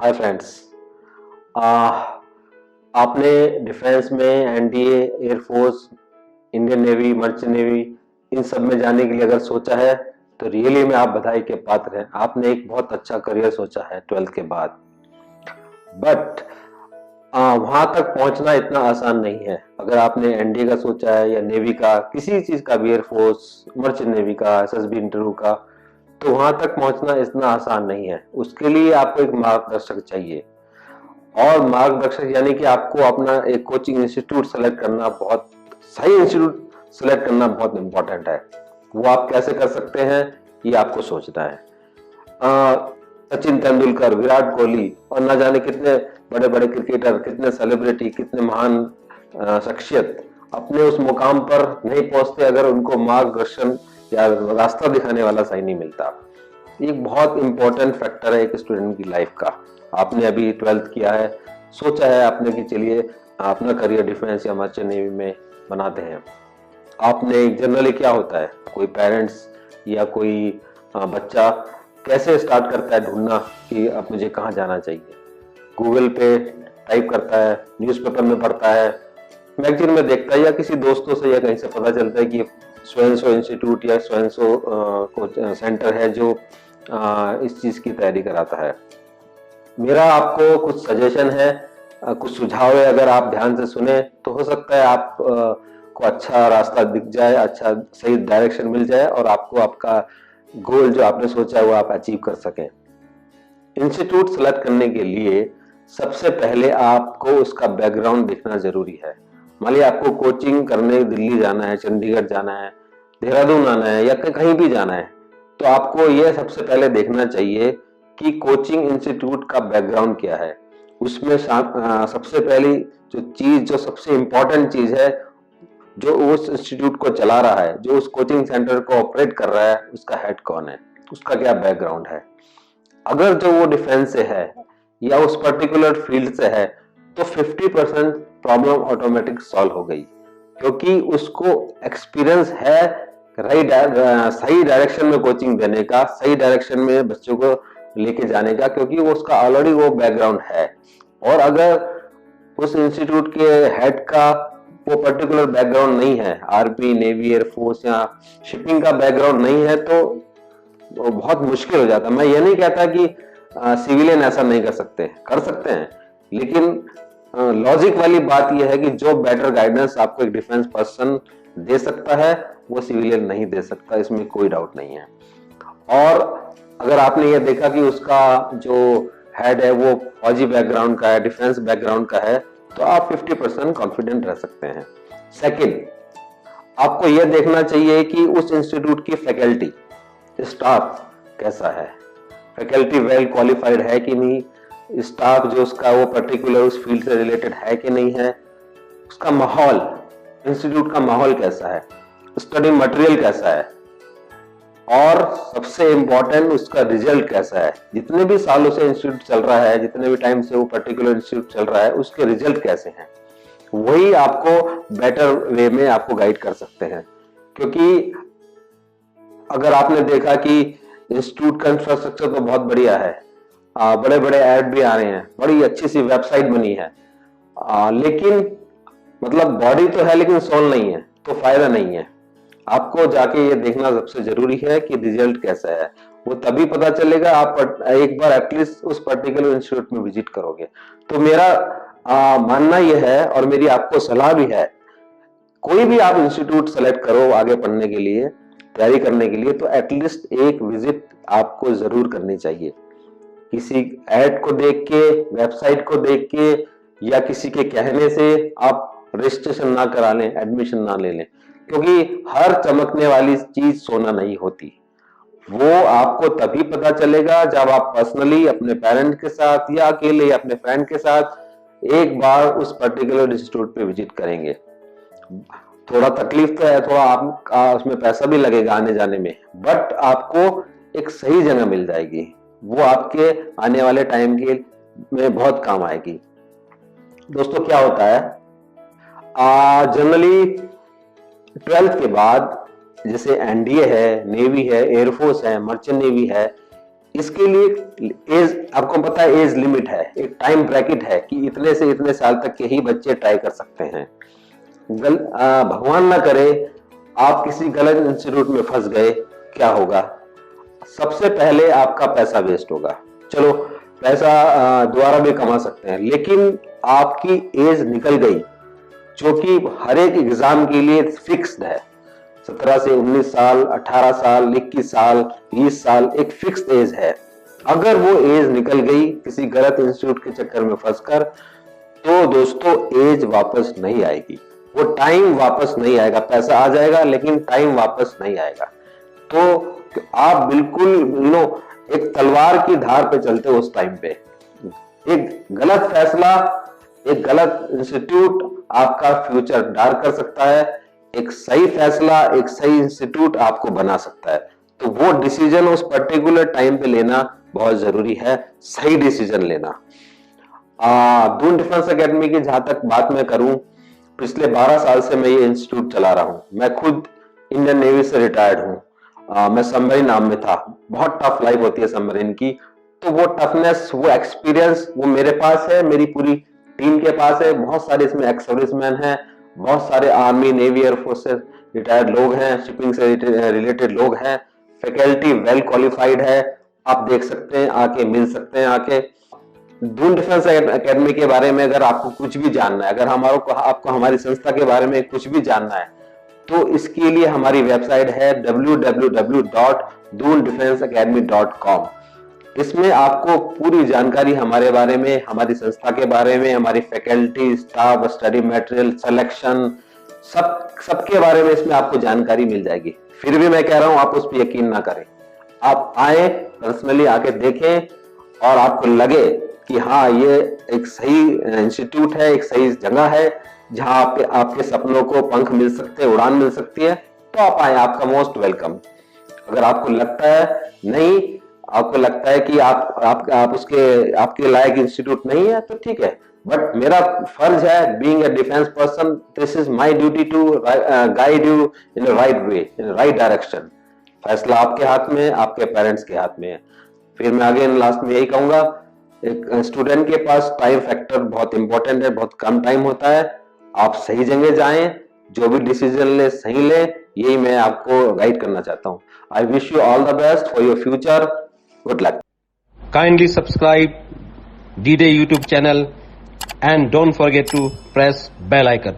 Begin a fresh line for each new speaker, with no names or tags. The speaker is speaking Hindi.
हाय फ्रेंड्स। आपने डिफेंस में NDA, air force, Indian navy, merchant navy इन सब में जाने के लिए अगर सोचा है तो रियली में आप बधाई के पात्र हैं। आपने एक बहुत अच्छा करियर सोचा है 12th के बाद। बट वहां तक पहुंचना इतना आसान नहीं है। अगर आपने एनडीए का सोचा है या नेवी का, किसी चीज का भी, एयरफोर्स, मर्चेंट नेवी का, एसएसबी इंटरव्यू का, तो वहां तक पहुंचना इतना आसान नहीं है। उसके लिए आपको एक मार्गदर्शक चाहिए। और मार्गदर्शक यानी कि आपको अपना एक कोचिंग इंस्टीट्यूट सेलेक्ट करना, बहुत सही इंस्टीट्यूट सेलेक्ट करना बहुत इंपॉर्टेंट है। वो आप कैसे कर सकते हैं, ये आपको सोचना है। सचिन तेंदुलकर, विराट कोहली और ना जाने कितने बड़े बड़े क्रिकेटर, कितने सेलिब्रिटी, कितने महान शख्सियत अपने उस मुकाम पर नहीं पहुंचते अगर उनको मार्गदर्शन या रास्ता दिखाने वाला सही नहीं मिलता। एक बहुत इंपॉर्टेंट फैक्टर है एक स्टूडेंट की लाइफ का। आपने अभी 12th किया है, सोचा है आपने कि चलिए अपना करियर डिफेंस या मर्चेंट नेवी में बनाते हैं। आपने जनरली क्या होता है, कोई पेरेंट्स या कोई बच्चा कैसे स्टार्ट करता है ढूंढना कि अब मुझे कहाँ जाना चाहिए? गूगल पे टाइप करता है, न्यूज़पेपर में पढ़ता है, मैगजीन में देखता है, या किसी दोस्तों से या कहीं से पता चलता है कि स्वयं इंस्टीट्यूट या स्वयं सेंटर है जो इस चीज की तैयारी कराता है। मेरा आपको कुछ सजेशन है, कुछ सुझाव है। अगर आप ध्यान से सुने तो हो सकता है आप को अच्छा रास्ता दिख जाए, अच्छा सही डायरेक्शन मिल जाए और आपको आपका गोल जो आपने सोचा है वो आप अचीव कर सकें। इंस्टीट्यूट सेलेक्ट करने के लिए सबसे पहले आपको उसका बैकग्राउंड देखना जरूरी है। मान लीजिए आपको कोचिंग करने दिल्ली जाना है, चंडीगढ़ जाना है, देहरादून आना है या कहीं भी जाना है, तो आपको यह सबसे पहले देखना चाहिए कि कोचिंग इंस्टीट्यूट का बैकग्राउंड क्या है। उसमें सबसे पहली जो सबसे इंपॉर्टेंट चीज है, जो उस इंस्टीट्यूट को चला रहा है, जो उस कोचिंग सेंटर को ऑपरेट कर रहा है, उसका हेड कौन है, उसका क्या बैकग्राउंड है। अगर जो वो डिफेंस से है या उस पर्टिकुलर फील्ड से है तो 50% प्रॉब्लम ऑटोमेटिक सॉल्व हो गई, क्योंकि उसको एक्सपीरियंस है सही डायरेक्शन में कोचिंग देने का, सही डायरेक्शन में बच्चों को लेके जाने का, क्योंकि वो उसका ऑलरेडी वो बैकग्राउंड है। और अगर उस इंस्टीट्यूट के हेड का वो पर्टिकुलर बैकग्राउंड नहीं है, आर्मी, नेवी, एयरफोर्स या शिपिंग का बैकग्राउंड नहीं है, तो वो बहुत मुश्किल हो जाता है। मैं ये नहीं कहता कि सिविलियन ऐसा नहीं कर सकते, कर सकते हैं, लेकिन लॉजिक वाली बात यह है कि जो बेटर गाइडेंस आपको एक डिफेंस पर्सन दे सकता है वो सिविलियन नहीं दे सकता, इसमें कोई डाउट नहीं है। और अगर आपने ये देखा कि उसका जो हेड है वो फौजी बैकग्राउंड का है, डिफेंस बैकग्राउंड का है, तो आप 50% कॉन्फिडेंट रह सकते हैं। सेकंड, आपको यह देखना चाहिए कि उस इंस्टीट्यूट की फैकल्टी, स्टाफ कैसा है। फैकल्टी वेल क्वालिफाइड है कि नहीं, स्टाफ जो उसका वो पर्टिकुलर उस फील्ड से रिलेटेड है कि नहीं है, उसका माहौल, इंस्टीट्यूट का माहौल कैसा है, स्टडी मटेरियल कैसा है, और सबसे इंपॉर्टेंट उसका रिजल्ट कैसा है। जितने भी सालों से इंस्टीट्यूट चल रहा है, जितने भी टाइम से वो पर्टिकुलर इंस्टीट्यूट चल रहा है, उसके रिजल्ट कैसे हैं, वही आपको बेटर वे में आपको गाइड कर सकते हैं। क्योंकि अगर आपने देखा कि इंस्टीट्यूट का इंफ्रास्ट्रक्चर तो बहुत बढ़िया है, बड़े बड़े ऐड भी आ रहे हैं, बड़ी अच्छी सी वेबसाइट बनी है, लेकिन मतलब बॉडी तो है लेकिन सोल नहीं है, तो फायदा नहीं है। आपको जाके ये देखना सबसे जरूरी है कि रिजल्ट कैसा है। वो तभी पता चलेगा आप एक बार एटलीस्ट उस पर्टिकुलर इंस्टीट्यूट में विजिट करोगे। तो मेरा मानना यह है और मेरी आपको सलाह भी है, कोई भी आप इंस्टीट्यूट सेलेक्ट करो आगे पढ़ने के लिए, तैयारी करने के लिए, तो एटलीस्ट एक विजिट आपको जरूर करनी चाहिए। किसी ऐड को देख के, वेबसाइट को देख के या किसी के कहने से आप रजिस्ट्रेशन ना करा लें, एडमिशन ना ले लें, क्योंकि हर चमकने वाली चीज सोना नहीं होती। वो आपको तभी पता चलेगा जब आप पर्सनली अपने पेरेंट के साथ या अकेले या अपने फ्रेंड के साथ एक बार उस पर्टिकुलर इंस्टीट्यूट पे विजिट करेंगे। थोड़ा तकलीफ तो है, थोड़ा आपका उसमें पैसा भी लगेगा आने जाने में, बट आपको एक सही जगह मिल जाएगी, वो आपके आने वाले टाइम के में बहुत काम आएगी। दोस्तों क्या होता है, जनरली 12th के बाद जैसे एनडीए है, नेवी है, एयरफोर्स है, मर्चेंट नेवी है, इसके लिए एज, आपको पता है एज लिमिट है, एक टाइम ब्रैकेट है कि इतने से इतने साल तक के ही बच्चे ट्राई कर सकते हैं। भगवान ना करे आप किसी गलत इंस्टीट्यूट में फंस गए, क्या होगा? सबसे पहले आपका पैसा वेस्ट होगा। चलो पैसा दोबारा भी कमा सकते हैं, लेकिन आपकी एज निकल गई, जो कि हर एक एग्जाम के लिए फिक्स्ड है। 17 से 19 साल, 18 साल, 21 साल, 20 साल, एक फिक्स्ड एज है। अगर वो एज निकल गई किसी गलत इंस्टीट्यूट के चक्कर में फंसकर, तो दोस्तों एज वापस नहीं आएगी, वो टाइम वापस नहीं आएगा। पैसा आ जाएगा लेकिन टाइम वापस नहीं आएगा। तो आप बिल्कुल एक तलवार की धार पे चलते हो उस टाइम पे। एक गलत फैसला, एक गलत इंस्टीट्यूट आपका फ्यूचर डार्क कर सकता है, एक सही फैसला, एक सही इंस्टीट्यूट आपको बना सकता है। तो वो डिसीजन उस पर्टिकुलर टाइम पे लेना बहुत जरूरी है, सही डिसीजन लेना। दून डिफेंस एकेडमी की जहां तक बात मैं करूं, पिछले 12 साल से मैं ये इंस्टीट्यूट चला रहा हूं। मैं खुद इंडियन नेवी से रिटायर्ड हूं। मैं सबमरीन आर्म में था। बहुत टफ लाइफ होती है सबमरीन की, तो वो टफनेस, वो एक्सपीरियंस वो मेरे पास है, मेरी पूरी टीम के पास है। बहुत सारे इसमें एक्स सर्विसमैन हैं, बहुत सारे आर्मी, नेवी, एयरफोर्स से रिटायर्ड लोग हैं, शिपिंग से रिलेटेड लोग हैं, फैकल्टी वेल क्वालिफाइड है। आप देख सकते हैं, आके मिल सकते हैं। आके दून डिफेंस एकेडमी के बारे में अगर आपको कुछ भी जानना है, अगर आपको हमारी संस्था के बारे में कुछ भी जानना है, तो इसके लिए हमारी वेबसाइट है www.doondefenseacademy.com। इसमें आपको पूरी जानकारी हमारे बारे में, हमारी संस्था के बारे में, हमारी faculty, staff, study material, selection, सबके बारे में इसमें आपको जानकारी मिल जाएगी। फिर भी मैं कह रहा हूं आप उस पर यकीन ना करें। आप आए, पर्सनली आके देखें, और आपको लगे कि हाँ ये एक सही इंस्टीट्यूट है, एक सही जगह है जहां आपके सपनों को पंख मिल सकते हैं, उड़ान मिल सकती है, तो आप आए, आपका मोस्ट वेलकम। अगर आपको लगता है नहीं, आपको लगता है कि आप आपके लायक इंस्टीट्यूट नहीं है, तो ठीक है। बट मेरा फर्ज है, being a defence person, this is my duty to guide you in right way, in right direction. फैसला आपके हाथ में है, आपके पेरेंट्स के हाथ में है। फिर मैं आगे लास्ट में यही कहूंगा, एक स्टूडेंट के पास टाइम फैक्टर बहुत इंपॉर्टेंट है, बहुत कम टाइम होता है। आप सही जगह जाएं, जो भी डिसीजन ले सही ले, यही मैं आपको गाइड करना चाहता हूं। I wish you all the best for your future. Good luck.
Kindly subscribe D-Day YouTube channel and don't forget to press bell icon.